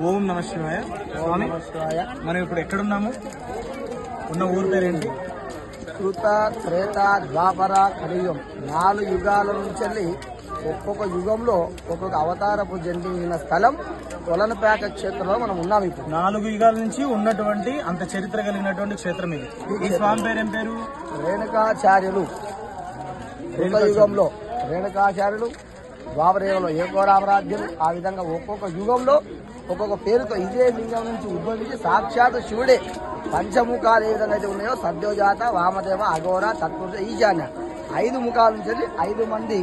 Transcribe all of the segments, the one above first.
ఓం నమ శివాయ. స్వామి, మనం ఇప్పుడు ఎక్కడున్నాము? ఉన్న ఊరు పేరేంటి? కృత, త్రేత, ద్వాపర, కలియుగం 4 యుగాల నుంచి ఒక్కొక్క యుగంలో ఒక్కొక్క అవతారపు జన్మించిన స్థలం కొలనుపాక క్షేత్రంలో మనం ఉన్నాం. ఇప్పుడు 4 యుగాల నుంచి ఉన్నటువంటి అంత చరిత్ర కలిగినటువంటి క్షేత్రం ఇది. ఈ స్వామి పేరేం పేరు? రేణుకాచార్యులు. కృత యుగంలో రేణుకాచార్యులు, ద్వాపర యుగంలో ఏకోరామరాజ్యం. ఆ విధంగా ఒక్కొక్క యుగంలో ఒక్కొక్క పేరుతో ఇదే లింగం నుంచి ఉద్భవించి సాక్షాత్ శివుడే పంచముఖాలు ఏ విధంగా అయితే ఉన్నాయో సద్యోజాత, వామదేవ, అఘోర, తత్పురుష, ఈశాన్య 5 ముఖాల నుంచి 5 మంది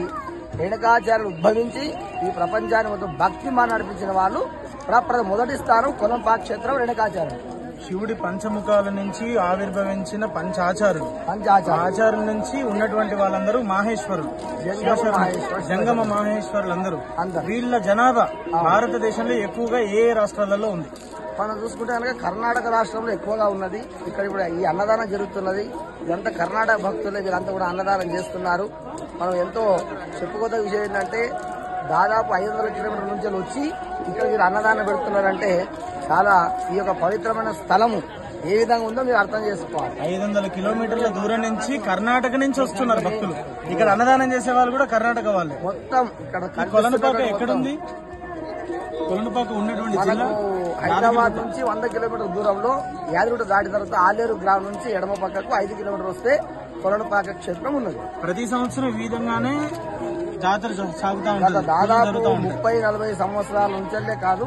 రేణుకాచార్యులు ఉద్భవించి ఈ ప్రపంచాన్ని మొత్తం భక్తి మా నడిపించిన వాళ్ళు మొదటి స్థానం కొలంపాక క్షేత్రం రేణుకాచార్యులు. శివుడి పంచముఖాల నుంచి ఆవిర్భవించిన పంచాచారులు. ఆచారుల నుంచి ఉన్నటువంటి వాళ్ళందరూ మాహేశ్వరులు, జంగమ మాహేశ్వరులందరూ. వీళ్ళ జనాభా భారతదేశంలో ఎక్కువగా ఏ రాష్ట్రాలలో ఉంది? మనం చూసుకుంటే కనుక కర్ణాటక రాష్ట్రంలో ఎక్కువగా ఉన్నది. ఇక్కడ ఇప్పుడు ఈ అన్నదానం జరుగుతున్నది. ఇదంతా కర్ణాటక భక్తులే, వీరంతా కూడా అన్నదానం చేస్తున్నారు. మనం ఎంతో చెప్పుకోదగ్గ విషయం ఏంటంటే దాదాపు 500 కిలోమీటర్ల నుంచి వచ్చి ఇక్కడ మీరు అన్నదానం పెడుతున్నారంటే చాలా ఈ యొక్క పవిత్రమైన స్థలము ఏ విధంగా ఉందో మీరు అర్థం చేసుకోవాలి. 500 కిలోమీటర్ల దూరం నుంచి కర్ణాటక నుంచి వస్తున్నారు భక్తులు. ఇక్కడ అన్నదానం చేసే వాళ్ళు కూడా కర్ణాటక వాళ్ళే. మొత్తం ఇక్కడ కొలనుపాక ఎక్కడుంది? కొలనుపాక ఉన్నటువంటి జిల్లా హైదరాబాద్ నుంచి 100 కిలోమీటర్ల దూరంలో యాదగిరిగుట్ట దాటి తర్వాత ఆలేరు గ్రామం నుంచి ఎడమ పక్కకు 5 కిలోమీటర్లు వస్తే కొలనుపాక క్షేత్రం ఉన్నది. ప్రతి సంవత్సరం ఈ విధంగానే జాతర సాగుతా ఉంటుంది. దాదాపు 30-40 సంవత్సరాల నుంచే కాదు,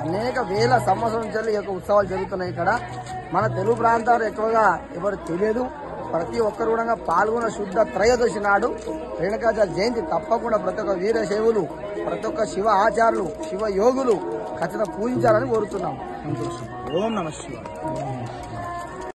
అనేక వేల సంవత్సరాల నుంచి ఈ యొక్క ఉత్సవాలు జరుగుతున్నాయి. ఇక్కడ మన తెలుగు ప్రాంతాలు ఎక్కువగా ఎవరు తెలియదు. ప్రతి ఒక్కరు కూడా పాల్గొన్న శుద్ధ త్రయోదశి నాడు రేణుకాచార్య జయంతి తప్పకుండా ప్రతి ఒక్క వీరశైవులు, ప్రతి ఒక్క శివ ఆచారులు, శివ యోగులు ఖచ్చితంగా పూజించాలని కోరుతున్నాం. ఓం నమ శివాయ.